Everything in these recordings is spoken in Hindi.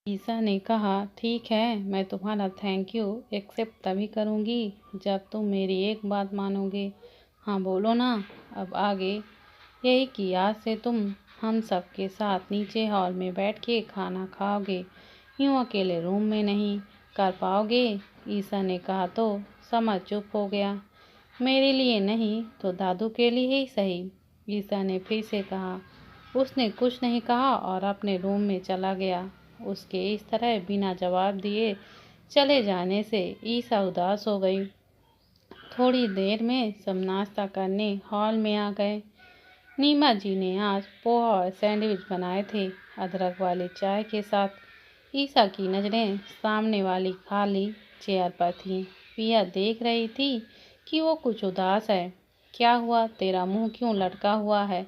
ईसा ने कहा, ठीक है, मैं तुम्हारा थैंक यू एक्सेप्ट तभी करूँगी जब तुम मेरी एक बात मानोगे। हाँ बोलो ना, अब आगे। यही कि आज से तुम हम सब के साथ नीचे हॉल में बैठ के खाना खाओगे, यूँ अकेले रूम में नहीं कर पाओगे। ईसा ने कहा तो समर चुप हो गया। मेरे लिए नहीं तो दादू के लिए ही सही, ईसा ने फिर से कहा। उसने कुछ नहीं कहा और अपने रूम में चला गया। उसके इस तरह बिना जवाब दिए चले जाने से ईसा उदास हो गई। थोड़ी देर में सब नाश्ता करने हॉल में आ गए। नीमा जी ने आज पोहा और सैंडविच बनाए थे, अदरक वाली चाय के साथ। ईसा की नज़रें सामने वाली खाली चेयर पर थीं। पिया देख रही थी कि वो कुछ उदास है। क्या हुआ, तेरा मुंह क्यों लटका हुआ है?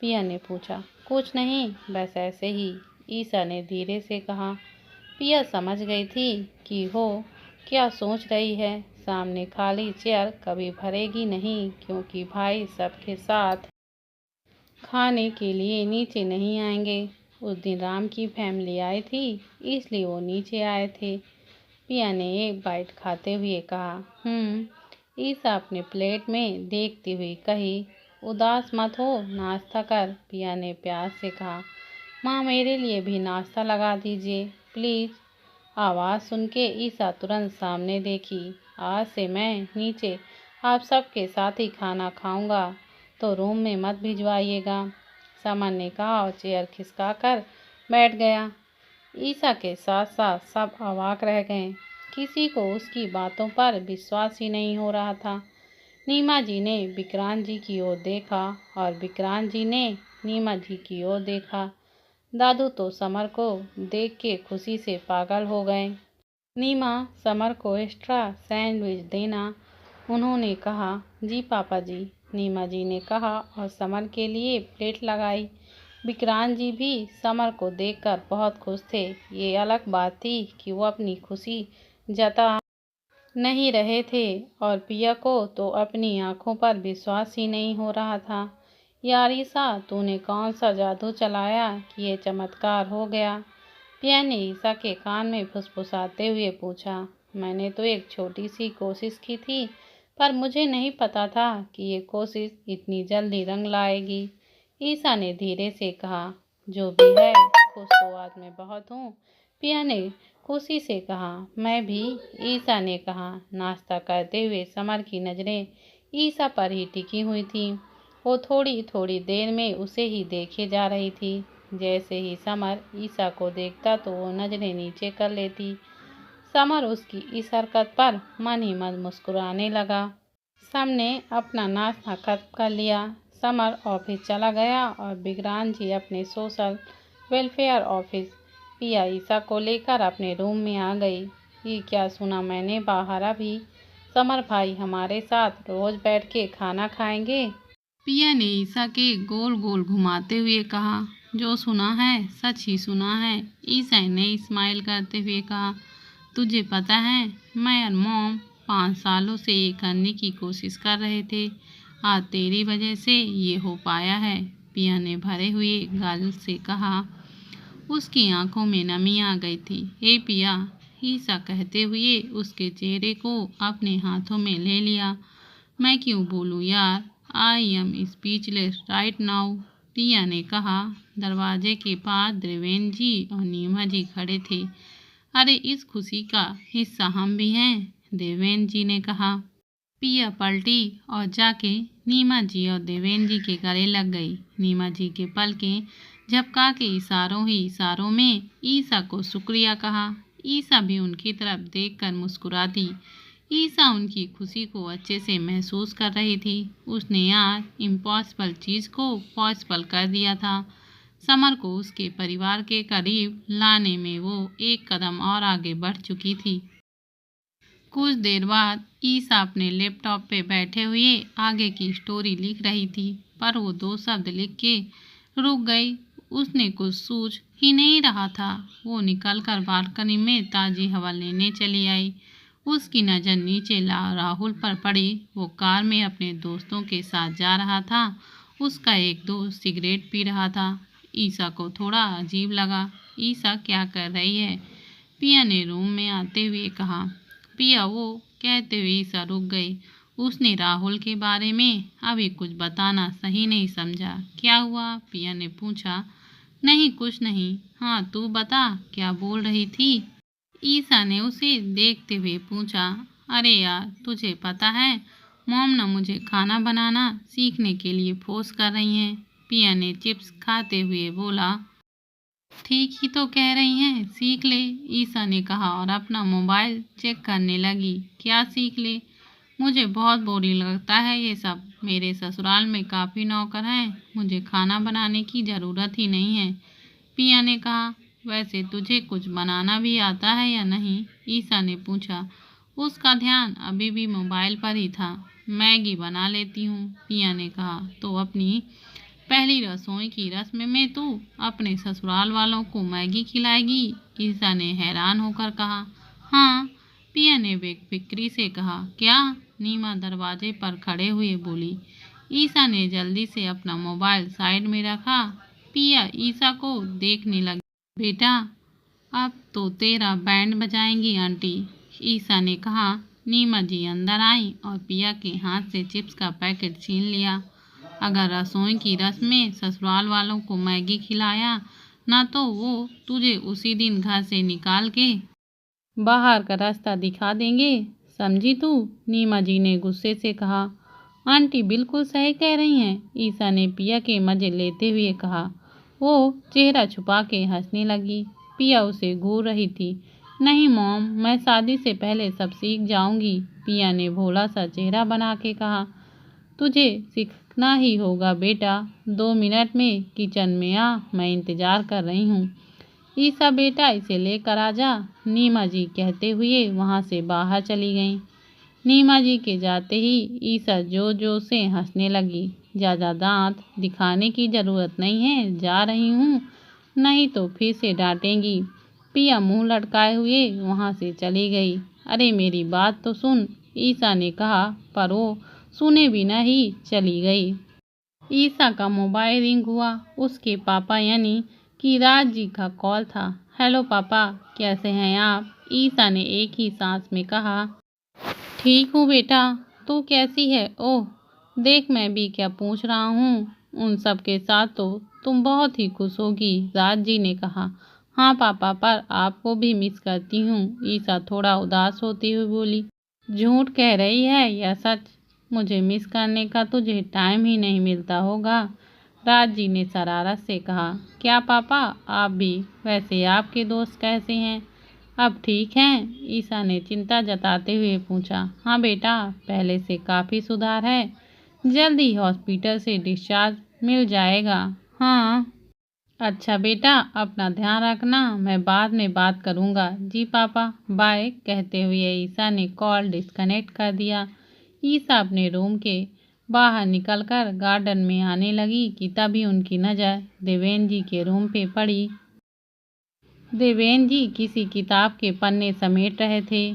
पिया ने पूछा। कुछ नहीं, बस ऐसे ही, ईसा ने धीरे से कहा। पिया समझ गई थी कि वो क्या सोच रही है। सामने खाली चेयर कभी भरेगी नहीं, क्योंकि भाई सबके साथ खाने के लिए नीचे नहीं आएंगे। उस दिन राम की फैमिली आई थी, इसलिए वो नीचे आए थे। पिया ने एक बाइट खाते हुए कहा। ईसा अपने प्लेट में देखती हुई कही, उदास मत हो, नाश्ता कर। पिया ने प्यार से कहा, माँ मेरे लिए भी नाश्ता लगा दीजिए प्लीज़। आवाज़ सुन के ईसा तुरंत सामने देखी। आज से मैं नीचे आप सबके साथ ही खाना खाऊंगा, तो रूम में मत भिजवाइएगा, समर ने कहा और चेयर खिसका कर बैठ गया। ईसा के साथ साथ सब अवाक रह गए। किसी को उसकी बातों पर विश्वास ही नहीं हो रहा था। नीमा जी ने विक्रांत जी की ओर देखा और विक्रांत जी ने नीमा जी की ओर देखा। दादू तो समर को देख के खुशी से पागल हो गए। नीमा, समर को एक्स्ट्रा सैंडविच देना, उन्होंने कहा। जी पापा जी, नीमा जी ने कहा और समर के लिए प्लेट लगाई। विक्रांत जी भी समर को देखकर बहुत खुश थे। ये अलग बात थी कि वो अपनी खुशी जता नहीं रहे थे और पिया को तो अपनी आंखों पर विश्वास ही नहीं हो रहा था। यार ईसा, तूने कौन सा जादू चलाया कि ये चमत्कार हो गया? पिया ने ईसा के कान में फुसफुसाते हुए पूछा। मैंने तो एक छोटी सी कोशिश की थी, पर मुझे नहीं पता था कि ये कोशिश इतनी जल्दी रंग लाएगी, ईसा ने धीरे से कहा। जो भी है, खुश तो आज मैं बहुत हूँ, पिया ने खुशी से कहा। मैं भी, ईसा ने कहा। नाश्ता करते हुए समर की नज़रें ईसा पर ही टिकी हुई थी। वो थोड़ी थोड़ी देर में उसे ही देखे जा रही थी। जैसे ही समर ईसा को देखता तो वो नज़रें नीचे कर लेती। समर उसकी इस हरकत पर मन ही मन मुस्कुराने लगा। सबने अपना नाश्ता खत्म कर लिया। समर ऑफिस चला गया और विक्रांत जी अपने सोशल वेलफेयर ऑफिस। पिया ईसा को लेकर अपने रूम में आ गई। ये क्या सुना मैंने बाहर? अभी समर भाई हमारे साथ रोज बैठ के खाना खाएंगे, पिया ने ईसा के गोल गोल घुमाते हुए कहा। जो सुना है सच ही सुना है, ईसा ने स्माइल करते हुए कहा। तुझे पता है, मैं और मॉम 5 सालों से ये करने की कोशिश कर रहे थे। आज तेरी वजह से ये हो पाया है, पिया ने भरे हुए गाल से कहा। उसकी आंखों में नमी आ गई थी। हे पिया, ईसा कहते हुए उसके चेहरे को अपने हाथों में ले लिया। मैं क्यों बोलूं यार, I am speechless right now, पिया ने कहा। दरवाजे के पास देवेंद्र जी और नीमा जी खड़े थे। अरे इस खुशी का हिस्सा हम भी हैं, देवेंद्र जी ने कहा। पिया पलटी और जाके नीमा जी और देवेंद्र जी के गले लग गई। नीमा जी के पलकें झपका के इशारों ही इशारों में ईसा को शुक्रिया कहा। ईसा भी उनकी तरफ देखकर मुस्कुरा दी। ईसा उनकी खुशी को अच्छे से महसूस कर रही थी। उसने आज इम्पॉसिबल चीज़ को पॉसिबल कर दिया था। समर को उसके परिवार के करीब लाने में वो एक कदम और आगे बढ़ चुकी थी। कुछ देर बाद ईसा अपने लैपटॉप पे बैठे हुए आगे की स्टोरी लिख रही थी, पर वो 2 शब्द लिख के रुक गई। उसने कुछ सूझ ही नहीं रहा था। वो निकलकर बालकनी में ताज़ी हवा लेने चली आई। उसकी नज़र नीचे राहुल पर पड़ी। वो कार में अपने दोस्तों के साथ जा रहा था। उसका एक दोस्त सिगरेट पी रहा था। ईसा को थोड़ा अजीब लगा। ईसा क्या कर रही है? पिया ने रूम में आते हुए कहा। पिया वो कहते हुए ईसा रुक गई। उसने राहुल के बारे में अभी कुछ बताना सही नहीं समझा। क्या हुआ? पिया ने पूछा। नहीं कुछ नहीं। हाँ तू बता, क्या बोल रही थी? ईसा ने उसे देखते हुए पूछा। अरे यार तुझे पता है, मॉम ना मुझे खाना बनाना सीखने के लिए फोर्स कर रही हैं। पिया ने चिप्स खाते हुए बोला। ठीक ही तो कह रही हैं, सीख ले, ईसा ने कहा और अपना मोबाइल चेक करने लगी। क्या सीख ले? मुझे बहुत बोरिंग लगता है ये सब। मेरे ससुराल में काफ़ी नौकर हैं, मुझे खाना बनाने की ज़रूरत ही नहीं है, पिया ने कहा। वैसे तुझे कुछ बनाना भी आता है या नहीं? ईसा ने पूछा। उसका ध्यान अभी भी मोबाइल पर ही था। मैगी बना लेती हूँ, पिया ने कहा। तो अपनी पहली रसोई की रस्म में तू अपने ससुराल वालों को मैगी खिलाएगी? ईसा ने हैरान होकर कहा। हाँ, पिया ने बेफिक्री से कहा। क्या? नीमा दरवाजे पर खड़े हुए बोली। ईसा ने जल्दी से अपना मोबाइल साइड में रखा। पिया ईसा को देखने लगी। बेटा, अब तो तेरा बैंड बजाएंगी आंटी, ईसा ने कहा। नीमा जी अंदर आई और पिया के हाथ से चिप्स का पैकेट छीन लिया। अगर रसोई की रस्म में ससुराल वालों को मैगी खिलाया ना तो वो तुझे उसी दिन घर से निकाल के बाहर का रास्ता दिखा देंगे, समझी तू? नीमा जी ने गुस्से से कहा। आंटी बिल्कुल सही कह रही हैं, ईसा ने पिया के मजे लेते हुए कहा। वो चेहरा छुपा के हंसने लगी। पिया उसे घूर रही थी। नहीं मॉम, मैं शादी से पहले सब सीख जाऊंगी, पिया ने भोला सा चेहरा बना के कहा। तुझे सीखना ही होगा बेटा, 2 मिनट में किचन में आ, मैं इंतजार कर रही हूँ। ईसा बेटा इसे लेकर आ जा, नीमा जी कहते हुए वहाँ से बाहर चली गईं। नीमा जी के जाते ही ईसा जोर जोर से हंसने लगी। ज़्यादा दांत दिखाने की ज़रूरत नहीं है, जा रही हूँ, नहीं तो फिर से डांटेंगी। पिया मुंह लटकाए हुए वहाँ से चली गई। अरे मेरी बात तो सुन, ईसा ने कहा, पर वो सुने बिना ही चली गई। ईसा का मोबाइल रिंग हुआ। उसके पापा यानी कि राज जी का कॉल था। हेलो पापा, कैसे हैं आप? ईसा ने एक ही सांस में कहा। ठीक हूँ बेटा, तू कैसी है? ओह देख, मैं भी क्या पूछ रहा हूँ, उन सब के साथ तो तुम बहुत ही खुश होगी, राज जी ने कहा। हाँ पापा, पर आपको भी मिस करती हूँ, ईसा थोड़ा उदास होती हुई बोली। झूठ कह रही है या सच? मुझे मिस करने का तुझे टाइम ही नहीं मिलता होगा, राज जी ने शरारत से कहा। क्या पापा, आप भी? वैसे आपके दोस्त कैसे हैं? अब ठीक हैं? ईसा ने चिंता जताते हुए पूछा। हाँ बेटा, पहले से काफ़ी सुधार है, जल्दी हॉस्पिटल से डिस्चार्ज मिल जाएगा। हाँ अच्छा बेटा, अपना ध्यान रखना, मैं बाद में बात करूँगा। जी पापा, बाय, कहते हुए ईसा ने कॉल डिस्कनेक्ट कर दिया। ईसा अपने रूम के बाहर निकलकर गार्डन में आने लगी कि तभी उनकी नज़र देवेन जी के रूम पे पड़ी। देवेन जी किसी किताब के पन्ने समेट रहे थे।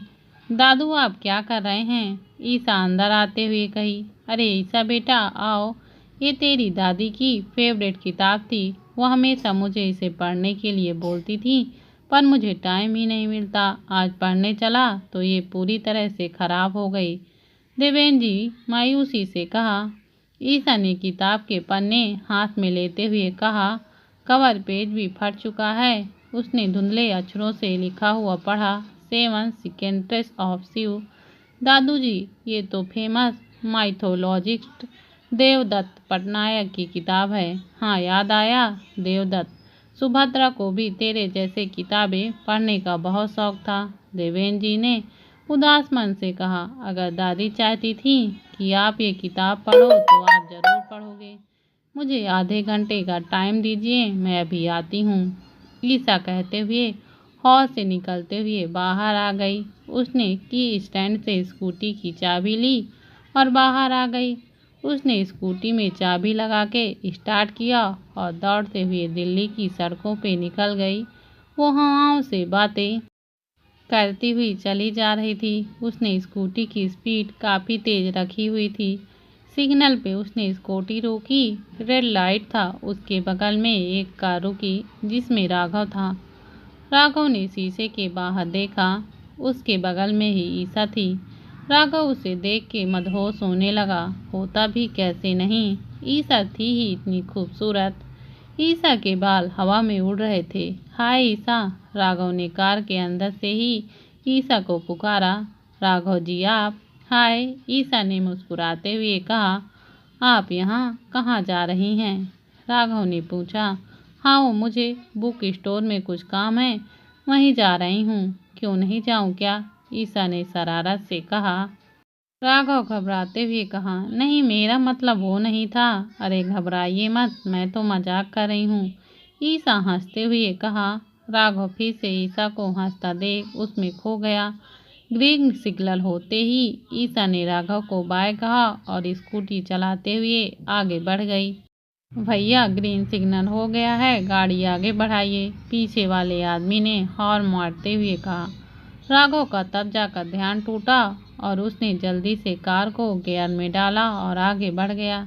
दादू आप क्या कर रहे हैं? ईसा अंदर आते हुए कही। अरे ईसा बेटा आओ, ये तेरी दादी की फेवरेट किताब थी, वो हमेशा मुझे इसे पढ़ने के लिए बोलती थी, पर मुझे टाइम ही नहीं मिलता। आज पढ़ने चला तो ये पूरी तरह से खराब हो गई, देवेन जी मायूसी से कहा। ईसा ने किताब के पन्ने हाथ में लेते हुए कहा, कवर पेज भी फट चुका है। उसने धुंधले अक्षरों से लिखा हुआ पढ़ा, 7 सीक्रेट्स ऑफ शिव। दादू जी, ये तो फेमस माइथोलॉजिस्ट देवदत्त पटनायक की किताब है। हाँ याद आया, देवदत्त। सुभद्रा को भी तेरे जैसे किताबें पढ़ने का बहुत शौक था, देवेन जी ने उदास मन से कहा। अगर दादी चाहती थी कि आप ये किताब पढ़ो तो आप जरूर पढ़ोगे। मुझे आधे घंटे का टाइम दीजिए, मैं अभी आती हूँ, ईसा कहते हुए हॉल से निकलते हुए बाहर आ गई। उसने की स्टैंड से स्कूटी की चाबी ली और बाहर आ गई। उसने स्कूटी में चाबी लगा के स्टार्ट किया और दौड़ते हुए दिल्ली की सड़कों पे निकल गई। वो हवाओं से बातें करती हुई चली जा रही थी। उसने स्कूटी की स्पीड काफ़ी तेज रखी हुई थी। सिग्नल पे उसने स्कूटी रोकी, रेड लाइट था। उसके बगल में एक कार रुकी जिसमें राघव था। राघव ने शीशे के बाहर देखा। उसके बगल में ही ईसा थी। राघव उसे देख के मदहोश होने लगा। होता भी कैसे नहीं, ईसा थी ही इतनी खूबसूरत। ईसा के बाल हवा में उड़ रहे थे। हाय ईसा, राघव ने कार के अंदर से ही ईसा को पुकारा। राघव जी आप? हाय, ईसा ने मुस्कुराते हुए कहा। आप यहाँ कहाँ जा रही हैं? राघव ने पूछा। हाँ, मुझे बुक स्टोर में कुछ काम है, वहीं जा रही हूँ। क्यों नहीं जाऊँ क्या? ईसा ने शरारत से कहा। राघव घबराते हुए कहा, नहीं मेरा मतलब वो नहीं था। अरे घबराइए मत, मैं तो मजाक कर रही हूँ, ईसा हंसते हुए कहा। राघव फिर से ईसा को हंसता देख उसमें खो गया। ग्रीन सिग्नल होते ही ईसा ने राघव को बाय कहा और स्कूटी चलाते हुए आगे बढ़ गई। भैया ग्रीन सिग्नल हो गया है, गाड़ी आगे बढ़ाइए, पीछे वाले आदमी ने हॉर्न मारते हुए कहा। राघव का तब जाकर ध्यान टूटा और उसने जल्दी से कार को गियर में डाला और आगे बढ़ गया।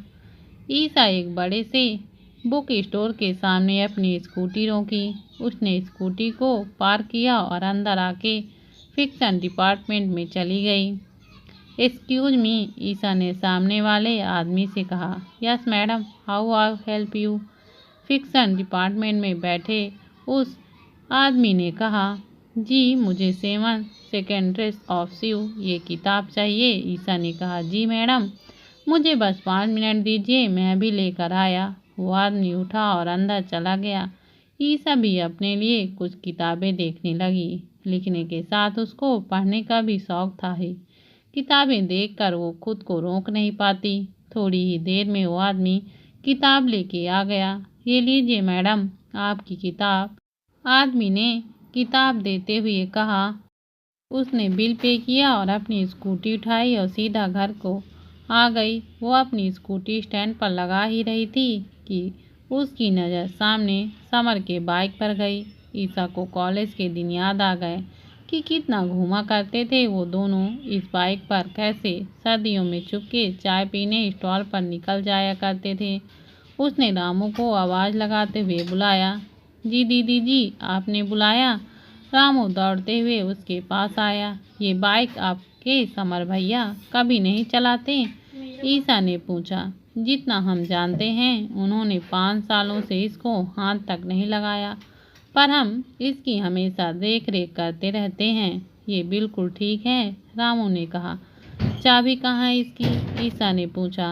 ईसा एक बड़े से बुक स्टोर के सामने अपनी स्कूटी रोकी। उसने स्कूटी को पार्क किया और अंदर आके फिक्शन डिपार्टमेंट में चली गई। एक्सक्यूज मी, ईसा ने सामने वाले आदमी से कहा। Yes madam, how I help you? Fiction department में बैठे उस आदमी ने कहा। जी मुझे 7 सेकेंड्स ऑफ यू ये किताब चाहिए। ईसा ने कहा। जी मैडम, मुझे बस 5 मिनट दीजिए, मैं भी लेकर आया। वो आदमी उठा और अंदर चला गया। ईसा भी अपने लिए कुछ किताबें देखने लगी। लिखने के साथ उसको पढ़ने का भी शौक था ही। किताबें देखकर वो खुद को रोक नहीं पाती। थोड़ी ही देर में वो आदमी किताब लेके आ गया। ये लीजिए मैडम, आपकी किताब। आदमी ने किताब देते हुए कहा। उसने बिल पे किया और अपनी स्कूटी उठाई और सीधा घर को आ गई। वो अपनी स्कूटी स्टैंड पर लगा ही रही थी कि उसकी नज़र सामने समर के बाइक पर गई। ईसा को कॉलेज के दिन याद आ गए कि कितना घूमा करते थे वो दोनों इस बाइक पर, कैसे सर्दियों में चुपके चाय पीने स्टॉल पर निकल जाया करते थे। उसने रामू को आवाज़ लगाते हुए बुलाया। जी दीदी जी, आपने बुलाया? रामू दौड़ते हुए उसके पास आया। ये बाइक आपके समर भैया कभी नहीं चलाते? ईसा ने पूछा। जितना हम जानते हैं उन्होंने 5 सालों से इसको हाथ तक नहीं लगाया, पर हम इसकी हमेशा देख रेख करते रहते हैं। ये बिल्कुल ठीक है, रामू ने कहा। चाबी कहाँ है इसकी? ईसा ने पूछा।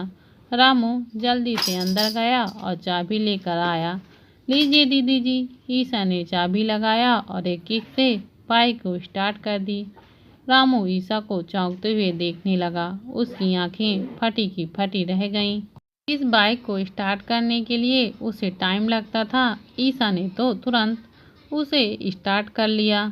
रामू जल्दी से अंदर गया और चाबी लेकर आया। लीजिए दीदी जी, ईसा ने चाबी लगाया और एक किक से बाइक को स्टार्ट कर दी। रामू ईसा को चौंकते हुए देखने लगा। उसकी आंखें फटी की फटी रह गईं। इस बाइक को स्टार्ट करने के लिए उसे टाइम लगता था, ईसा ने तो तुरंत उसे स्टार्ट कर लिया।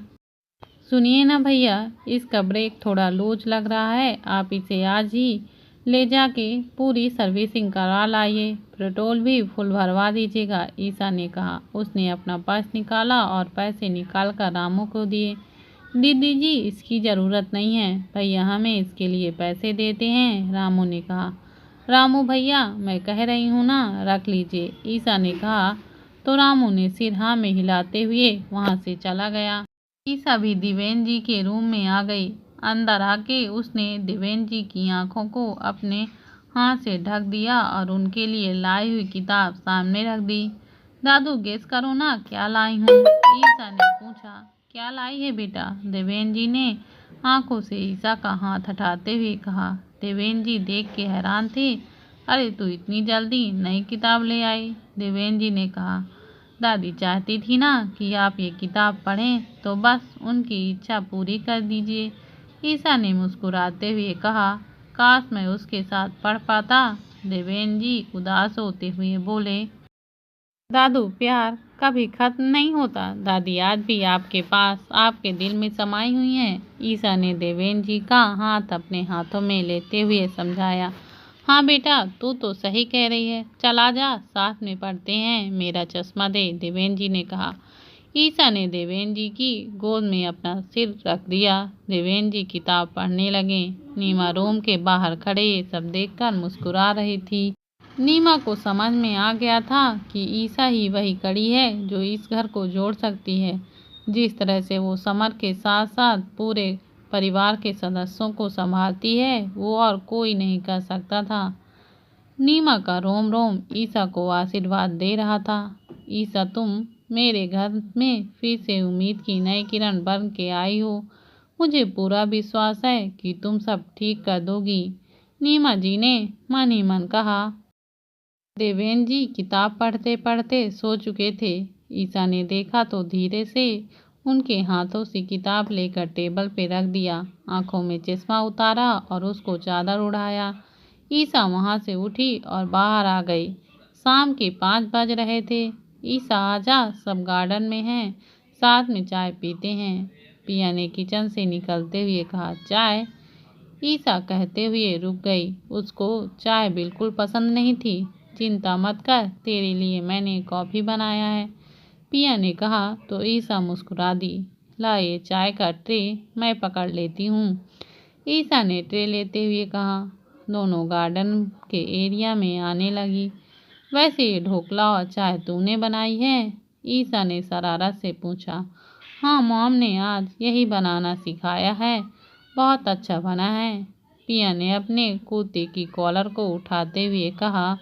सुनिए ना भैया, इसका ब्रेक थोड़ा लूज लग रहा है, आप इसे आज ही ले जाके पूरी सर्विसिंग करा लाइए, पेट्रोल भी फुल भरवा दीजिएगा, ईसा ने कहा। उसने अपना पर्स निकाला और पैसे निकाल कर रामू को दिए। दीदी जी इसकी ज़रूरत नहीं है, भैया हमें इसके लिए पैसे देते हैं, रामू ने कहा। रामू भैया मैं कह रही हूँ ना, रख लीजिए, ईसा ने कहा तो रामू ने सिर हाँ में हिलाते हुए वहाँ से चला गया। ईसा भी देवेन जी के रूम में आ गई। अंदर आके उसने देवेन जी की आंखों को अपने हाथ से ढक दिया और उनके लिए लाई हुई किताब सामने रख दी। दादू गेस करो ना क्या लाई हूँ? ईसा ने पूछा। क्या लाई है बेटा? देवेन जी ने आंखों से ईसा का हाथ हटाते हुए कहा। देवेन जी देख के हैरान थे। अरे तू इतनी जल्दी नई किताब ले आई? देवेन जी ने कहा। दादी चाहती थी ना कि आप ये किताब पढ़ें, तो बस उनकी इच्छा पूरी कर दीजिए, ईसा ने मुस्कुराते हुए कहा। काश मैं उसके साथ पढ़ पाता। देवेन जी उदास होते हुए बोले। दादू प्यार कभी खत्म नहीं होता, दादी आज भी आपके पास आपके दिल में समाई हुई हैं, ईसा ने देवेन जी का हाथ अपने हाथों में लेते हुए समझाया। हाँ बेटा तू तो सही कह रही है, चला जा साथ में पढ़ते हैं, मेरा चश्मा दे, देवेन जी ने कहा। ईसा ने देवेन जी की गोद में अपना सिर रख दिया। देवेन जी किताब पढ़ने लगे। नीमा रूम के बाहर खड़े ये सब देखकर मुस्कुरा रही थी। नीमा को समझ में आ गया था कि ईसा ही वही कड़ी है जो इस घर को जोड़ सकती है। जिस तरह से वो समर के साथ साथ पूरे परिवार के सदस्यों को संभालती है वो और कोई नहीं कर सकता था। नीमा का रोम रोम ईसा को आशीर्वाद दे रहा था। ईसा, तुम मेरे घर में फिर से उम्मीद की नई किरण बन के आई हो। मुझे पूरा विश्वास है कि तुम सब ठीक कर दोगी। नीमा जी ने मन ही मन कहा। देवेंद्र जी किताब पढ़ते पढ़ते सो चुके थे। ईसा ने देखा तो धीरे से उनके हाथों से किताब लेकर टेबल पे रख दिया, आंखों में चश्मा उतारा और उसको चादर उड़ाया। ईसा वहां से उठी और बाहर आ गई। शाम के 5 बज रहे थे। ईसा, आजा, सब गार्डन में हैं, साथ में चाय पीते हैं। पिया ने किचन से निकलते हुए कहा। चाय? ईसा कहते हुए रुक गई। उसको चाय बिल्कुल पसंद नहीं थी। चिंता मत कर, तेरे लिए मैंने कॉफ़ी बनाया है, पिया ने कहा तो ईसा मुस्कुरा दी। ला ये चाय का ट्रे मैं पकड़ लेती हूँ, ईसा ने ट्रे लेते हुए कहा। दोनों गार्डन के एरिया में आने लगी। वैसे ये ढोकला और चाय तूने बनाई है? ईसा ने शरारत से पूछा। हाँ, मॉम ने आज यही बनाना सिखाया है, बहुत अच्छा बना है, पिया ने अपने कुर्ते की कॉलर को उठाते हुए कहा।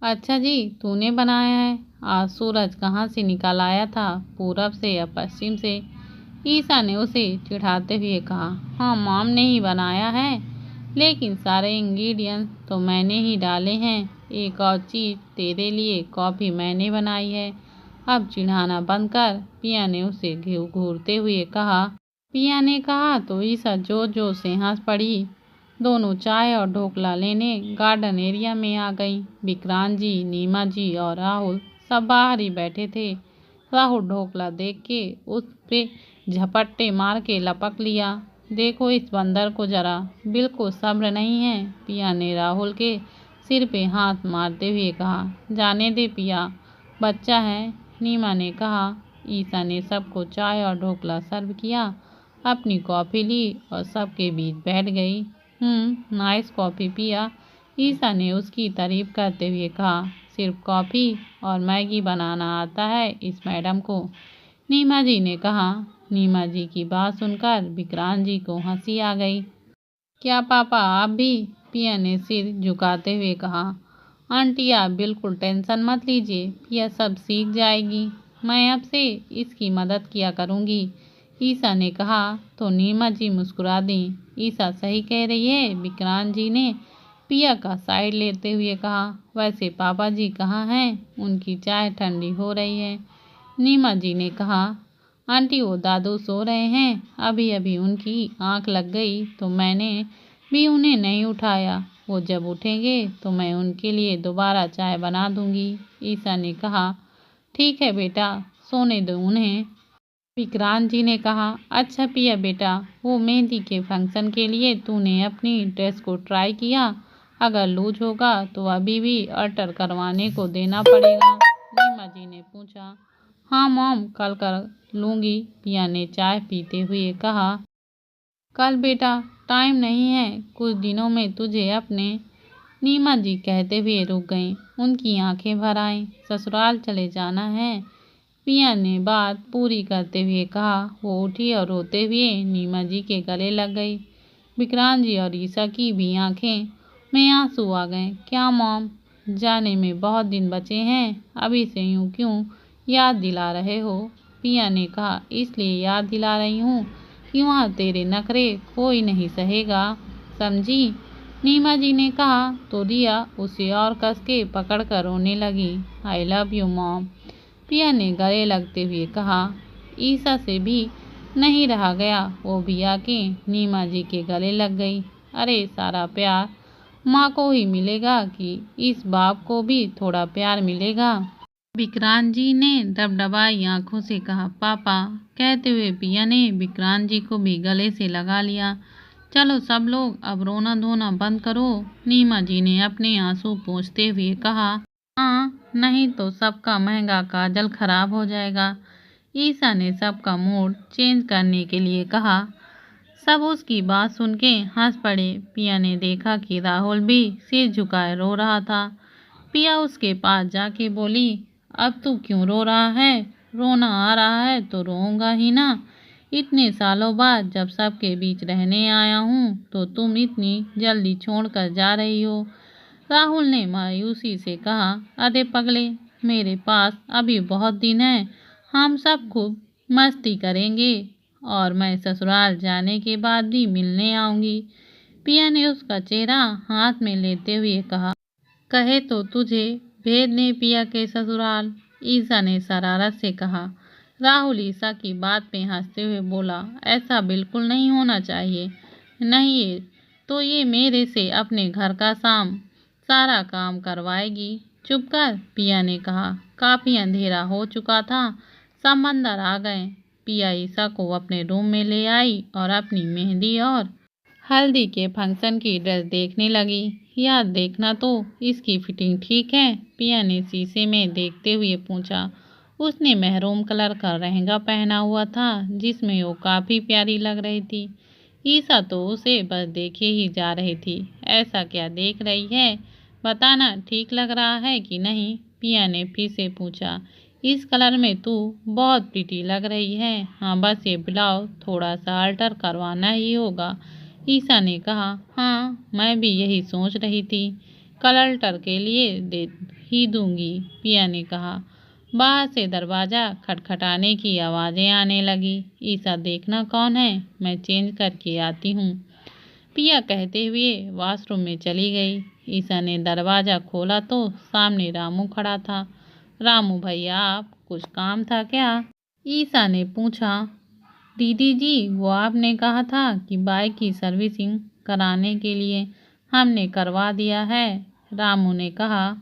अच्छा जी, तूने बनाया है? आज सूरज कहाँ से निकल आया था, पूरब से या पश्चिम से? ईसा ने उसे चिढ़ाते हुए कहा। हाँ, मॉम ने ही बनाया है, लेकिन सारे इंग्रेडिएंट्स तो मैंने ही डाले हैं। एक और चीज़, तेरे लिए कॉफ़ी मैंने बनाई है, अब चिढ़ाना बंद कर, पिया ने उसे घूरते हुए कहा। पिया ने कहा तो ईसा जोर जोर से हंस पड़ी। दोनों चाय और ढोकला लेने गार्डन एरिया में आ गई। विक्रांत जी, नीमा जी और राहुल सब बाहर ही बैठे थे। राहुल ढोकला देख के उस पे झपट्टे मार के लपक लिया। देखो इस बंदर को जरा, बिल्कुल सब्र नहीं है, पिया ने राहुल के सिर पे हाथ मारते हुए कहा। जाने दे पिया, बच्चा है, नीमा ने कहा। ईसा ने सबको चाय और ढोकला सर्व किया, अपनी कॉफ़ी ली और सबके बीच बैठ गई। नाइस कॉफ़ी पिया, ईसा ने उसकी तारीफ करते हुए कहा। सिर्फ कॉफ़ी और मैगी बनाना आता है इस मैडम को, नीमा जी ने कहा। नीमा जी की बात सुनकर विक्रांत जी को हंसी आ गई। क्या पापा आप भी? पिया ने सिर झुकाते हुए कहा। आंटी आप बिल्कुल टेंशन मत लीजिए, पिया सब सीख जाएगी, मैं अब से इसकी मदद किया करूँगी, ईसा ने कहा तो नीमा जी मुस्कुरा दी। ईसा सही कह रही है, विक्रांत जी ने पिया का साइड लेते हुए कहा। वैसे पापा जी कहाँ हैं? उनकी चाय ठंडी हो रही है, नीमा जी ने कहा। आंटी वो दादू सो रहे हैं, अभी अभी उनकी आंख लग गई तो मैंने भी उन्हें नहीं उठाया, वो जब उठेंगे तो मैं उनके लिए दोबारा चाय बना दूंगी, ईसा ने कहा। ठीक है बेटा, सोने दो उन्हें, विक्रांत जी ने कहा। अच्छा पिया बेटा, वो मेहंदी के फंक्शन के लिए तूने अपनी ड्रेस को ट्राई किया? अगर लूज होगा तो अभी भी अल्टर करवाने को देना पड़ेगा, नीमा जी ने पूछा। हाँ मॉम, कल कर लूँगी, पिया ने चाय पीते हुए कहा। कल बेटा, टाइम नहीं है, कुछ दिनों में तुझे अपने, नीमा जी कहते हुए रुक गईं। उनकी आंखें भर आईं। ससुराल चले जाना है, पिया ने बात पूरी करते हुए कहा। वो उठी और रोते हुए नीमा जी के गले लग गई। विक्रांत जी और ईसा की भी आंखें में आंसू आ गए। क्या मॉम, जाने में बहुत दिन बचे हैं, अभी से यूं क्यों याद दिला रहे हो? पिया ने कहा। इसलिए याद दिला रही हूँ कि वहाँ तेरे नखरे कोई नहीं सहेगा, समझी, नीमा जी ने कहा तो रिया उसे और कस के पकड़ कर रोने लगी। आई लव यू मॉम, पिया ने गले लगते हुए कहा। ईसा से भी नहीं रहा गया, वो भी आके नीमा जी के गले लग गई। अरे सारा प्यार माँ को ही मिलेगा कि इस बाप को भी थोड़ा प्यार मिलेगा, विक्रांत जी ने डबडबाई आंखों से कहा। पापा, कहते हुए पिया ने विक्रांत जी को भी गले से लगा लिया। चलो सब लोग अब रोना धोना बंद करो, नीमा जी ने अपने आंसू पोंछते हुए कहा। हाँ, नहीं तो सबका महंगा काजल खराब हो जाएगा, ईसा ने सबका मूड चेंज करने के लिए कहा। सब उसकी बात सुन के हंस पड़े। पिया ने देखा कि राहुल भी सिर झुकाए रो रहा था। पिया उसके पास जाके बोली। अब तू क्यों रो रहा है? रोना आ रहा है तो रोऊंगा ही ना। इतने सालों बाद जब सबके बीच रहने आया हूँ तो तुम इतनी जल्दी छोड़कर जा रही हो। राहुल ने मायूसी से कहा, अरे पगले, मेरे पास अभी बहुत दिन है। हम सब खूब मस्ती करेंगे और मैं ससुराल जाने के बाद भी मिलने आऊंगी। पिया ने उसका चेहरा हाथ में लेते हुए कहा, कहे तो तुझे भेज ने पिया के ससुराल। ईसा ने शरारत से कहा। राहुल ईसा की बात पे हंसते हुए बोला, ऐसा बिल्कुल नहीं होना चाहिए। नहीं ये तो ये मेरे से अपने घर का सारा काम करवाएगी। चुप कर, पिया ने कहा। काफी अंधेरा हो चुका था, सब अंदर आ गए। पिया ईसा को अपने रूम में ले आई और अपनी मेहंदी और हल्दी के फंक्शन की ड्रेस देखने लगी। यार देखना तो, इसकी फिटिंग ठीक है? पिया ने शीशे में देखते हुए पूछा। उसने महरून कलर का लहंगा पहना हुआ था जिसमें वो काफी प्यारी लग रही थी। ईसा तो उसे बस देखे ही जा रही थी। ऐसा क्या देख रही है, बताना ठीक लग रहा है कि नहीं? पिया ने फिर से पूछा। इस कलर में तू बहुत प्रीटी लग रही है। हाँ, बस ये ब्लाउज थोड़ा सा अल्टर करवाना ही होगा। ईसा ने कहा। हाँ, मैं भी यही सोच रही थी, कल अल्टर के लिए दे ही दूंगी। पिया ने कहा। बाहर से दरवाजा खटखटाने की आवाजें आने लगी। ईसा देखना कौन है, मैं चेंज करके आती हूँ, पिया कहते हुए वॉशरूम में चली गई। ईसा ने दरवाजा खोला तो सामने रामू खड़ा था। रामू भैया, आप कुछ काम था क्या? ईसा ने पूछा। दीदी जी, वो आपने कहा था कि बाइक की सर्विसिंग कराने के लिए, हमने करवा दिया है, रामू ने कहा।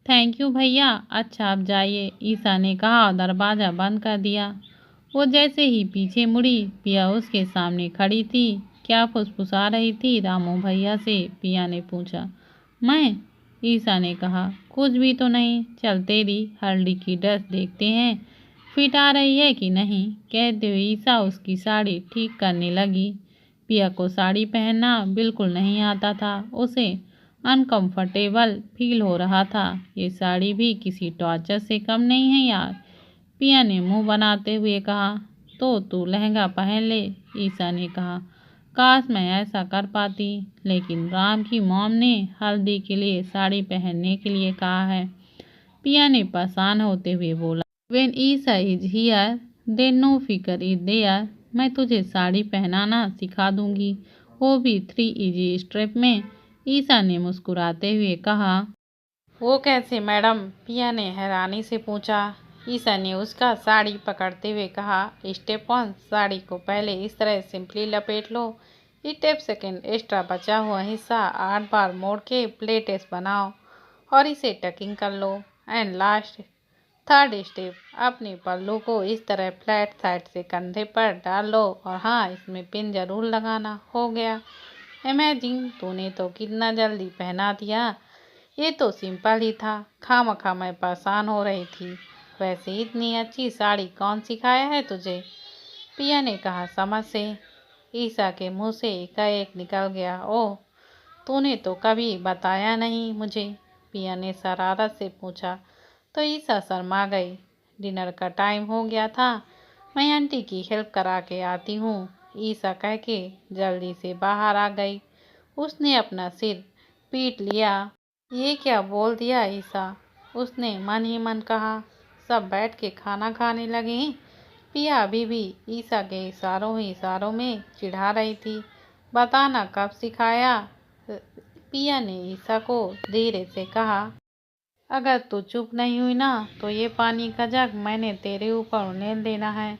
थैंक यू भैया, अच्छा आप जाइए, ईसा ने कहा और दरवाजा बंद कर दिया। वो जैसे ही पीछे मुड़ी, पिया उसके सामने खड़ी थी। क्या फुसफुसा रही थी रामू भैया से, पिया ने पूछा। मैं, ईसा ने कहा, कुछ भी तो नहीं, चल तेरी हल्दी की ड्रेस देखते हैं, फिट आ रही है कि नहीं। कहते हुए ईसा उसकी साड़ी ठीक करने लगी। पिया को साड़ी पहनना बिल्कुल नहीं आता था। उसे अनकंफर्टेबल फील हो रहा था। ये साड़ी भी किसी टॉर्चर से कम नहीं है यार, पिया ने मुंह बनाते हुए कहा। तो तू लहंगा पहन ले, ईसा ने कहा। काश मैं ऐसा कर पाती, लेकिन राम की मॉम ने हल्दी के लिए साड़ी पहनने के लिए कहा है, पिया ने परेशान होते हुए बोला। When Isa is here, then no फिकर इज देयर। मैं तुझे साड़ी पहनाना सिखा दूंगी, वो भी 3 इजी स्टेप में, ईसा ने मुस्कुराते हुए कहा। वो कैसे मैडम, पिया ने हैरानी से पूछा। ईसा ने उसका साड़ी पकड़ते हुए कहा। स्टेप 1, साड़ी को पहले इस तरह सिंपली लपेट लो। स्टेप 2, एक्स्ट्रा बचा हुआ हिस्सा 8 बार मोड़ के प्लेट्स बनाओ और इसे टकिंग कर लो। एंड लास्ट 3rd स्टेप, अपने पल्लू को इस तरह फ्लैट साइड से कंधे पर डाल लो और हाँ, इसमें पिन जरूर लगाना। हो गया। इमेजिन, तूने तो कितना जल्दी पहना दिया। ये तो सिंपल ही था, खामखा मैं परेशान हो रही थी। वैसे इतनी अच्छी साड़ी कौन सिखाया है तुझे, पिया ने कहा समझ से। ईसा के मुंह से एकाएक निकल गया, ओह, तूने तो कभी बताया नहीं मुझे, पिया ने शरारत से पूछा। तो ईसा शर्मा गई। डिनर का टाइम हो गया था, मैं आंटी की हेल्प करा के आती हूँ, ईसा कह के जल्दी से बाहर आ गई। उसने अपना सिर पीट लिया। ये क्या बोल दिया ईसा, उसने मन ही मन कहा। सब बैठ के खाना खाने लगे। पिया अभी भी ईसा के इशारों में चिढ़ा रही थी। बताना कब सिखाया, पिया ने ईसा को धीरे से कहा। अगर तू चुप नहीं हुई ना तो ये पानी का जग मैंने तेरे ऊपर उड़ेल देना है,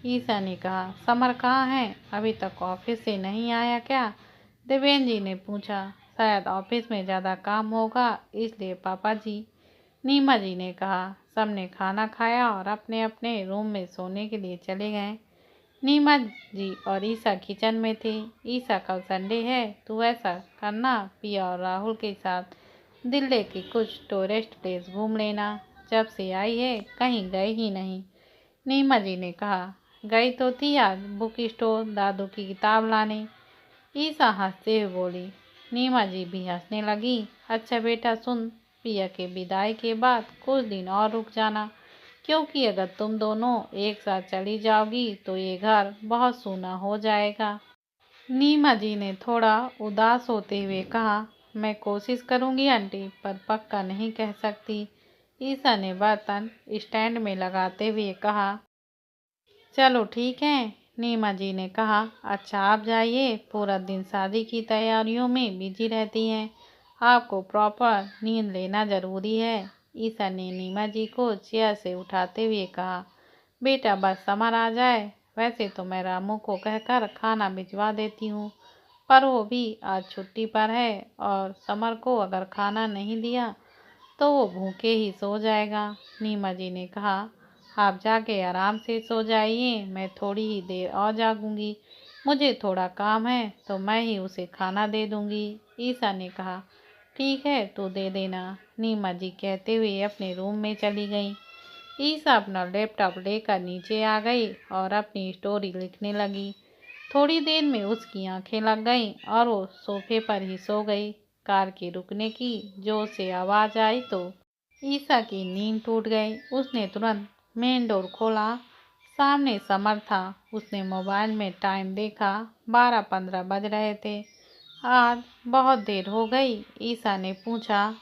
ईसा ने कहा। समर कहाँ है, अभी तक ऑफिस से नहीं आया क्या, देवेंद्र जी ने पूछा। शायद ऑफिस में ज़्यादा काम होगा इसलिए पापा जी, नीमा जी ने कहा। सबने खाना खाया और अपने अपने रूम में सोने के लिए चले गए। नीमा जी और ईसा किचन में थे। ईसा, कल संडे है, तू ऐसा करना, पिया और राहुल के साथ दिल्ली की कुछ टूरिस्ट प्लेस घूम लेना। जब से आई है कहीं गए ही नहीं, नीमा जी ने कहा। गई तो थी आज बुक स्टोर दादू की किताब लाने, ईसा हंसते हुए बोली। नीमा जी भी हंसने लगी। अच्छा बेटा सुन, पिया के विदाई के बाद कुछ दिन और रुक जाना, क्योंकि अगर तुम दोनों एक साथ चली जाओगी तो ये घर बहुत सूना हो जाएगा। नीमा जी ने थोड़ा उदास होते हुए कहा, मैं कोशिश करूंगी आंटी, पर पक्का नहीं कह सकती। ईसा ने बर्तन स्टैंड में लगाते हुए कहा, चलो ठीक है। नीमा जी ने कहा, अच्छा आप जाइए, पूरा दिन शादी की तैयारियों में बिजी रहती हैं, आपको प्रॉपर नींद लेना जरूरी है। ईसा ने नीमा जी को चेयर से उठाते हुए कहा, बेटा बस समर आ जाए, वैसे तो मैं रामू को कहकर खाना भिजवा देती हूँ, पर वो भी आज छुट्टी पर है और समर को अगर खाना नहीं दिया तो वो भूखे ही सो जाएगा। नीमा जी ने कहा, आप जाके आराम से सो जाइए, मैं थोड़ी ही देर और जागूंगी, मुझे थोड़ा काम है तो मैं ही उसे खाना दे दूंगी। ईसा ने कहा, ठीक है तो दे देना। नीमा जी कहते हुए अपने रूम में चली गई। ईसा अपना लैपटॉप लेकर नीचे आ गई और अपनी स्टोरी लिखने लगी। थोड़ी देर में उसकी आंखें लग गईं और वो सोफे पर ही सो गई। कार के रुकने की जोर से आवाज आई तो ईसा की नींद टूट गई। उसने तुरंत मेन डोर खोला। सामने समर था। उसने मोबाइल में टाइम देखा, 12:15 बज रहे थे। आज बहुत देर हो गई। ईसा ने पूछा,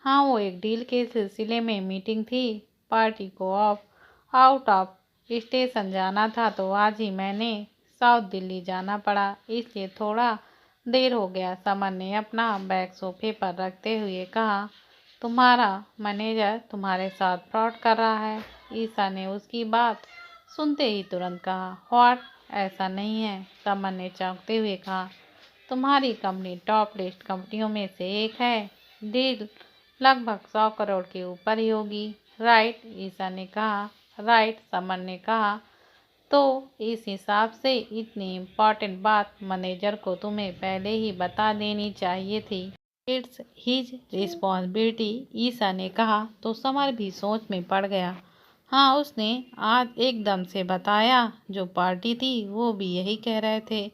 हाँ वो एक डील के सिलसिले में मीटिंग थी, पार्टी को आउट ऑफ स्टेशन जाना था तो आज ही मैंने साउथ दिल्ली जाना पड़ा, इसलिए थोड़ा देर हो गया। समर ने अपना बैग सोफे पर रखते हुए कहा, तुम्हारा मैनेजर तुम्हारे साथ फ्रॉड कर रहा है। ईसा ने उसकी बात सुनते ही तुरंत कहा, व्हाट, ऐसा नहीं है। समर ने चौंकते हुए कहा, तुम्हारी कंपनी टॉप लिस्ट कंपनियों में से एक है, डील लगभग 100 करोड़ के ऊपर ही होगी, राइट। ईसा ने कहा, राइट। समर ने कहा, तो इस हिसाब से इतनी इम्पोर्टेंट बात मैनेजर को तुम्हें पहले ही बता देनी चाहिए थी। It's his responsibility. ईसा ने कहा तो समर भी सोच में पड़ गया। हाँ, उसने आज एकदम से बताया। जो पार्टी थी वो भी यही कह रहे थे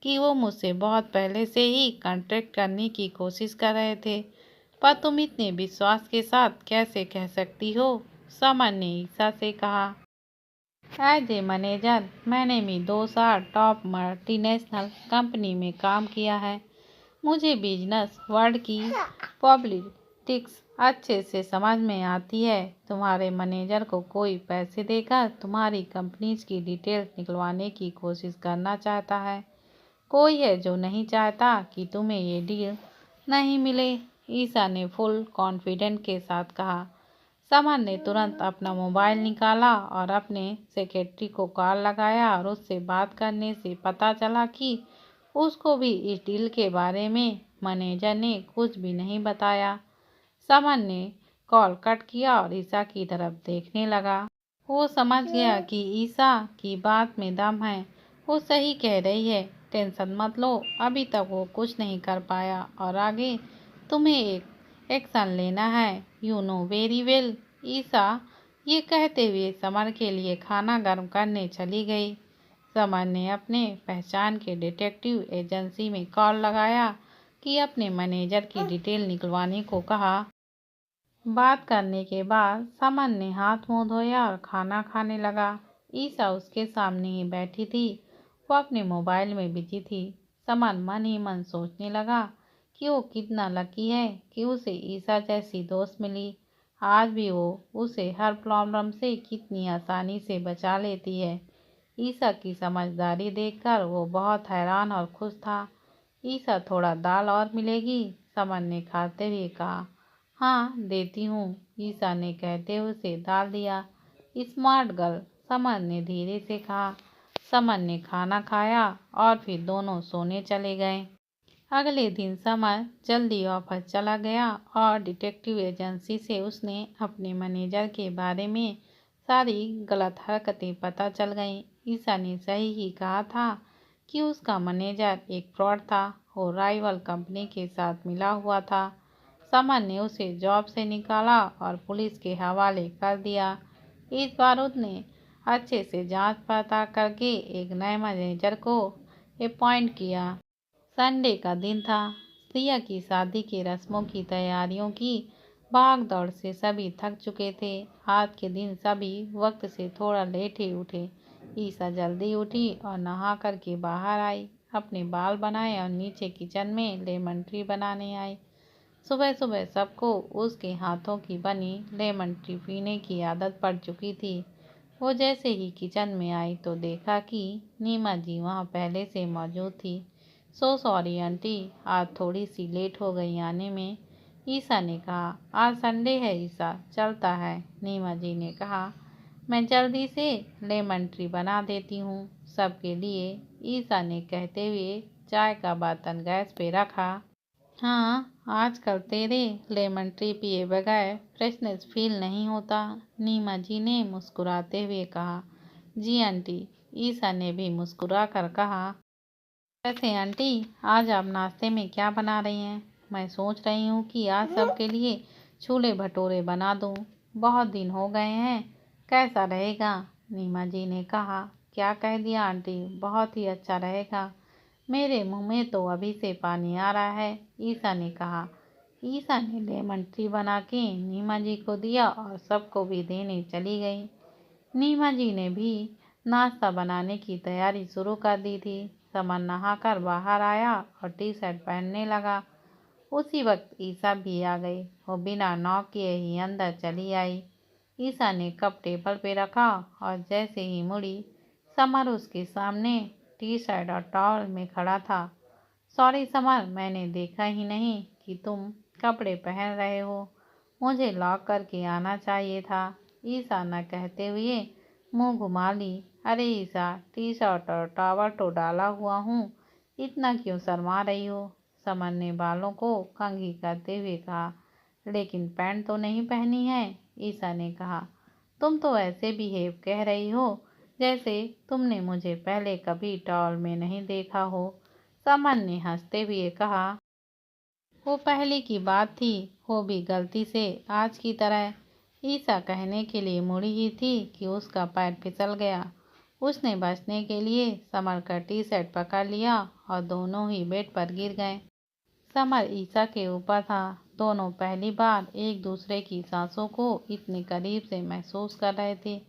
कि वो मुझसे बहुत पहले से ही कॉन्ट्रैक्ट करने की कोशिश कर रहे थे, पर तुम इतने विश्वास के साथ कैसे कह सकती हो। समर ने ईसा से कहा, एज ए मैनेजर मैंने भी 2 साल टॉप मल्टीनेशनल कंपनी में काम किया है, मुझे बिजनेस वर्ल्ड की पॉलिटिक्स अच्छे से समझ में आती है। तुम्हारे मैनेजर को कोई पैसे देकर तुम्हारी कंपनीज की डिटेल्स निकलवाने की कोशिश करना चाहता है, कोई है जो नहीं चाहता कि तुम्हें ये डील नहीं मिले। ईसा ने फुल कॉन्फिडेंस के साथ कहा। समर ने तुरंत अपना मोबाइल निकाला और अपने सेक्रेटरी को कॉल लगाया और उससे बात करने से पता चला कि उसको भी इस डील के बारे में मैनेजर ने कुछ भी नहीं बताया। समर ने कॉल कट किया और ईसा की तरफ देखने लगा। वो समझ गया कि ईसा की बात में दम है, वो सही कह रही है, टेंशन मत लो, अभी तक वो कुछ नहीं कर पाया और आगे तुम्हें एक एक्शन लेना है, यू नो वेरी वेल। ईसा ये कहते हुए समर के लिए खाना गर्म करने चली गई। समर ने अपने पहचान के डिटेक्टिव एजेंसी में कॉल लगाया कि अपने मैनेजर की डिटेल निकलवाने को कहा। बात करने के बाद समर ने हाथ मुंह धोया और खाना खाने लगा। ईसा उसके सामने ही बैठी थी, वो अपने मोबाइल में बिजी थी। समर मन ही मन सोचने लगा कि वो कितना लकी है कि उसे ईसा जैसी दोस्त मिली। आज भी वो उसे हर प्रॉब्लम से कितनी आसानी से बचा लेती है। ईसा की समझदारी देखकर वो बहुत हैरान और खुश था। ईसा, थोड़ा दाल और मिलेगी? समर ने खाते हुए कहा। हाँ देती हूँ, ईसा ने कहते हुए उसे दाल दिया। स्मार्ट गर्ल, समर ने धीरे से कहा। समर ने खाना खाया और फिर दोनों सोने चले गए। अगले दिन समर जल्दी ऑफिस चला गया और डिटेक्टिव एजेंसी से उसने अपने मैनेजर के बारे में सारी गलत हरकतें पता चल गईं। ईसा ने सही ही कहा था कि उसका मैनेजर एक फ्रॉड था और राइवल कंपनी के साथ मिला हुआ था। समर ने उसे जॉब से निकाला और पुलिस के हवाले कर दिया। इस बार उसने अच्छे से जांच पड़ताल करके एक नए मैनेजर को अपॉइंट किया। संडे का दिन था। सिया की शादी की रस्मों की तैयारियों की भाग दौड़ से सभी थक चुके थे। आज के दिन सभी वक्त से थोड़ा लेट ही उठे। ईसा जल्दी उठी और नहा करके बाहर आई, अपने बाल बनाए और नीचे किचन में लेमन ट्री बनाने आई। सुबह सुबह सबको उसके हाथों की बनी लेमन टी पीने की आदत पड़ चुकी थी। वो जैसे ही किचन में आई तो देखा कि नीमा जी वहाँ पहले से मौजूद थी। सो सॉरी आंटी, आज थोड़ी सी लेट हो गई आने में। ईसा ने कहा, आज संडे है ईसा, चलता है। नीमा जी ने कहा, मैं जल्दी से लेमन ट्री बना देती हूँ सबके लिए, ईसा ने कहते हुए चाय का बर्तन गैस पे रखा। हाँ, आजकल तेरे लेमन टी पिए बगैर फ्रेशनेस फील नहीं होता, नीमा जी ने मुस्कुराते हुए कहा। जी आंटी, ईसा ने भी मुस्कुरा कर कहा। वैसे आंटी, आज आप नाश्ते में क्या बना रही हैं? मैं सोच रही हूँ कि आज सबके लिए छोले भटूरे बना दूँ। बहुत दिन हो गए हैं, कैसा रहेगा? नीमा जी ने कहा। क्या कह दिया आंटी, बहुत ही अच्छा रहेगा। मेरे मुंह में तो अभी से पानी आ रहा है, ईसा ने कहा। ईसा ने लेमन टी बना के नीमा जी को दिया और सबको भी देने चली गई। नीमा जी ने भी नाश्ता बनाने की तैयारी शुरू कर दी थी। समर नहाकर बाहर आया और टी शर्ट पहनने लगा। उसी वक्त ईसा भी आ गई। वो बिना नॉक किए ही अंदर चली आई। ईसा ने कप टेबल पे रखा और जैसे ही मुड़ी, समर उसके सामने टी शर्ट और टॉवल में खड़ा था। सॉरी समर, मैंने देखा ही नहीं कि तुम कपड़े पहन रहे हो, मुझे लॉक करके आना चाहिए था, ईसा न कहते हुए मुंह घुमा ली। अरे ईसा, टी शर्ट और टॉवल तो डाला हुआ हूँ, इतना क्यों शर्मा रही हो? समर ने बालों को कंघी करते हुए कहा। लेकिन पैंट तो नहीं पहनी है, ईसा ने कहा। तुम तो ऐसे बिहेव कह रही हो जैसे तुमने मुझे पहले कभी टॉवल में नहीं देखा हो, समर ने हंसते हुए कहा। वो पहले की बात थी, वो भी गलती से आज की तरह। ईसा कहने के लिए मुड़ी ही थी कि उसका पैर फिसल गया। उसने बचने के लिए समर का टी शर्ट पकड़ लिया और दोनों ही बेड पर गिर गए। समर ईसा के ऊपर था। दोनों पहली बार एक दूसरे की सांसों को इतने करीब से महसूस कर रहे थे।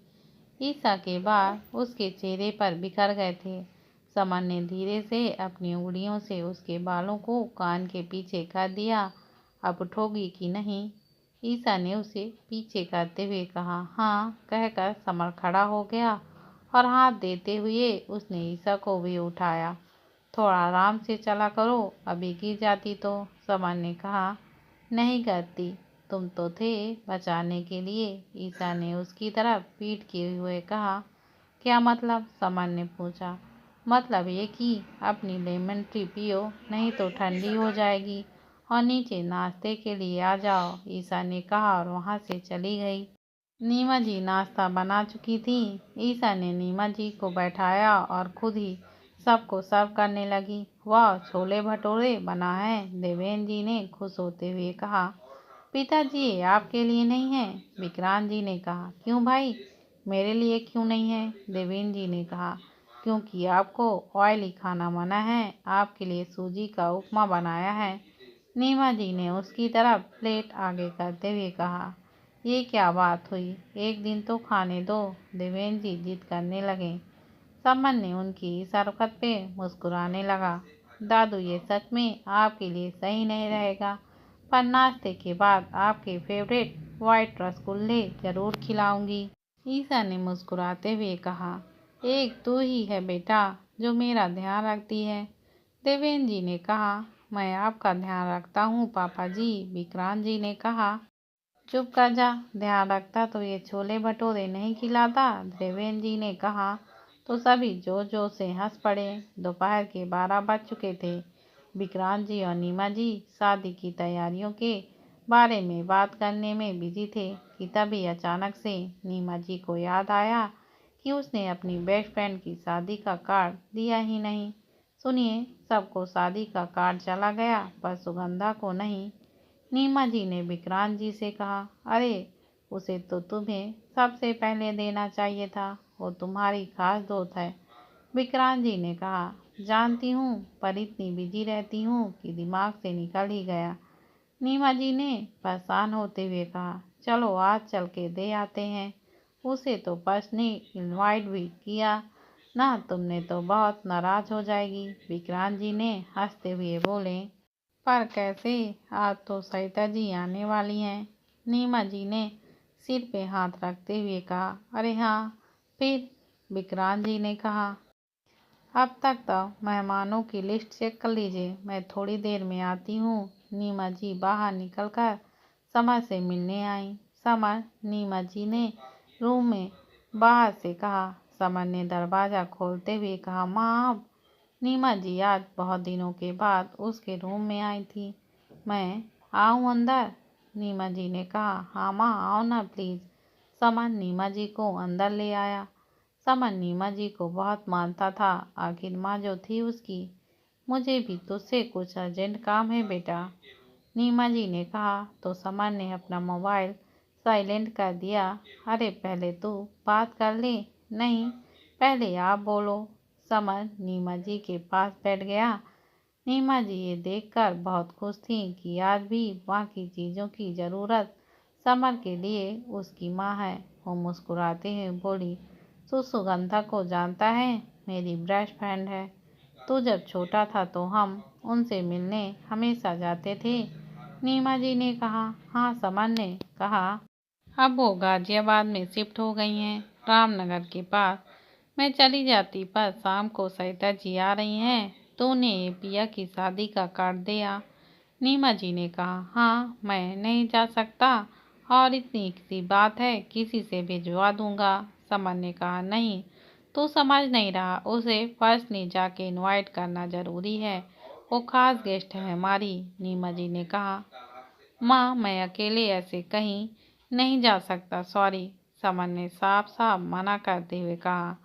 ईसा के बाल उसके चेहरे पर बिखर गए थे। समर ने धीरे से अपनी उंगलियों से उसके बालों को कान के पीछे कर दिया। अब उठोगी कि नहीं? ईसा ने उसे पीछे करते हुए कहा। हाँ, कहकर समर खड़ा हो गया और हाथ देते हुए उसने ईसा को भी उठाया। थोड़ा आराम से चला करो, अभी गिर जाती तो, समर ने कहा। नहीं करती, तुम तो थे बचाने के लिए, ईसा ने उसकी तरफ पीठ किए हुए कहा। क्या मतलब? समर ने पूछा। मतलब ये कि अपनी लेमन टी पियो, नहीं तो ठंडी हो जाएगी, और नीचे नाश्ते के लिए आ जाओ, ईसा ने कहा और वहाँ से चली गई। नीमा जी नाश्ता बना चुकी थी। ईसा ने नीमा जी को बैठाया और खुद ही सबको सर्व करने लगी। वाह, छोले भटूरे बना है, देवेन जी ने खुश होते हुए कहा। पिताजी, ये आपके लिए नहीं है, विक्रांत जी ने कहा। क्यों भाई, मेरे लिए क्यों नहीं है? देवेन जी ने कहा। क्योंकि आपको ऑयली खाना मना है, आपके लिए सूजी का उपमा बनाया है, नीमा जी ने उसकी तरफ प्लेट आगे करते हुए कहा। ये क्या बात हुई, एक दिन तो खाने दो, देवेन जी जिद करने लगे। समर ने उनकी इस हरकत पे मुस्कुराने लगा। दादू, ये सच में आपके लिए सही नहीं रहेगा, पर नाश्ते के बाद आपके फेवरेट वाइट रसगुल्ले जरूर खिलाऊंगी, ईसा ने मुस्कुराते हुए कहा। एक तू ही है बेटा जो मेरा ध्यान रखती है, देवेन जी ने कहा। मैं आपका ध्यान रखता हूँ पापा जी, विक्रांत जी ने कहा। चुप कर जा, ध्यान रखता तो ये छोले भटूरे नहीं खिलाता, देवेन जी ने कहा। तो सभी जोर जोर से हंस पड़े। दोपहर के 12 बज चुके थे। विक्रांत जी और नीमा जी शादी की तैयारियों के बारे में बात करने में बिजी थे कि तभी अचानक से नीमा जी को याद आया कि उसने अपनी बेस्ट फ्रेंड की शादी का कार्ड दिया ही नहीं। सुनिए, सबको शादी का कार्ड चला गया, पर सुगंधा को नहीं, नीमा जी ने विक्रांत जी से कहा। अरे, उसे तो तुम्हें सबसे पहले देना चाहिए था, वो तुम्हारी खास दोस्त है, विक्रांत जी ने कहा। जानती हूँ, पर इतनी बिजी रहती हूँ कि दिमाग से निकल ही गया, नीमा जी ने परेशान होते हुए कहा। चलो आज चल के दे आते हैं। उसे तो बस ने इनवाइट भी किया ना, तुमने तो बहुत नाराज हो जाएगी। विक्रांत जी ने हंसते हुए बोले। पर कैसे, आज तो सरिता जी आने वाली हैं। नीमा जी ने सिर पे हाथ रखते हुए कहा। अरे हाँ, फिर? विक्रांत जी ने कहा। अब तक तो मेहमानों की लिस्ट चेक कर लीजिए, मैं थोड़ी देर में आती हूँ। नीमा जी बाहर निकलकर समर से मिलने आई। समर, नीमा जी ने रूम में बाहर से कहा। समर ने दरवाज़ा खोलते हुए कहा, माँ आप? नीमा जी आज बहुत दिनों के बाद उसके रूम में आई थी। मैं आऊँ अंदर? नीमा जी ने कहा। हाँ माँ, आओ ना प्लीज़। समर नीमा जी को अंदर ले आया। समर नीमा जी को बहुत मानता था, आखिर माँ जो थी उसकी। मुझे भी तुझसे कुछ अर्जेंट काम है बेटा, नीमा जी ने कहा तो समर ने अपना मोबाइल साइलेंट कर दिया। अरे पहले तू बात कर ले। नहीं, पहले आप बोलो। समर नीमा जी के पास बैठ गया। नीमा जी ये देखकर बहुत खुश थी कि आज भी बाकी चीज़ों की ज़रूरत समर के लिए उसकी माँ है। वो मुस्कुराते हुए बोली, तू सुगंधा को जानता है? मेरी बेस्ट फ्रेंड है। तू जब छोटा था तो हम उनसे मिलने हमेशा जाते थे। नीमा जी ने कहा। हाँ, समर ने कहा। अब वो गाजियाबाद में शिफ्ट हो गई हैं, रामनगर के पास। मैं चली जाती, पर शाम को सरिता जी आ रही हैं। तूने पिया की शादी का कार्ड दिया? नीमा जी ने कहा। हाँ, मैं नहीं जा सकता और इतनी सी बात है, किसी से भिजवा दूंगा। समर ने कहा। नहीं, तू समझ नहीं रहा, उसे पर्सनली जाके इनवाइट करना जरूरी है। वो खास गेस्ट है हमारी, नीमा जी ने कहा। माँ, मैं अकेले ऐसे कहीं नहीं जा सकता, सॉरी, समर ने साफ साफ मना करते हुए कहा।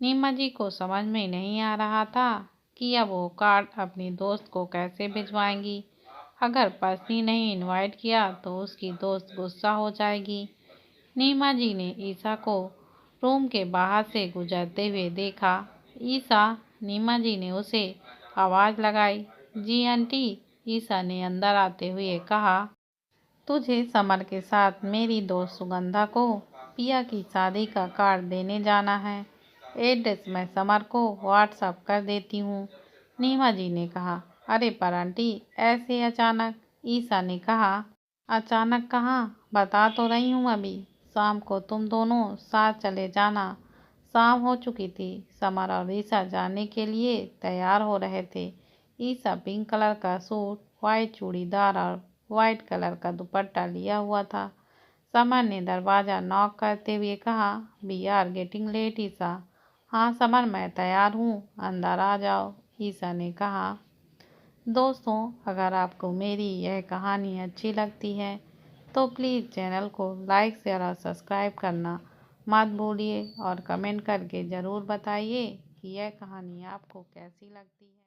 नीमा जी को समझ में नहीं आ रहा था कि अब वो कार्ड अपनी दोस्त को कैसे भिजवाएंगी। अगर पर्सनली नहीं इनवाइट किया तो उसकी दोस्त गुस्सा हो जाएगी। नीमा जी ने ईशा को रूम के बाहर से गुजरते हुए देखा। ईशा, नीमा जी ने उसे आवाज़ लगाई। जी आंटी, ईशा ने अंदर आते हुए कहा। तुझे समर के साथ मेरी दोस्त सुगंधा को पिया की शादी का कार्ड देने जाना है। एड्रेस मैं समर को व्हाट्सएप कर देती हूँ, नीमा जी ने कहा। अरे पर आंटी, ऐसे अचानक? ईशा ने कहा। अचानक कहाँ, बता तो रही हूँ अभी। शाम को तुम दोनों साथ चले जाना। शाम हो चुकी थी। समर और ईशा जाने के लिए तैयार हो रहे थे। ईशा पिंक कलर का सूट, वाइट चूड़ीदार और वाइट कलर का दुपट्टा लिया हुआ था। समर ने दरवाज़ा नॉक करते हुए कहा। We are getting late Isha. हाँ समर, मैं तैयार हूँ, अंदर आ जाओ, ईशा ने कहा। दोस्तों, अगर आपको मेरी यह कहानी अच्छी लगती है तो प्लीज़ चैनल को लाइक शेयर और सब्सक्राइब करना मत भूलिए और कमेंट करके ज़रूर बताइए कि यह कहानी आपको कैसी लगती है।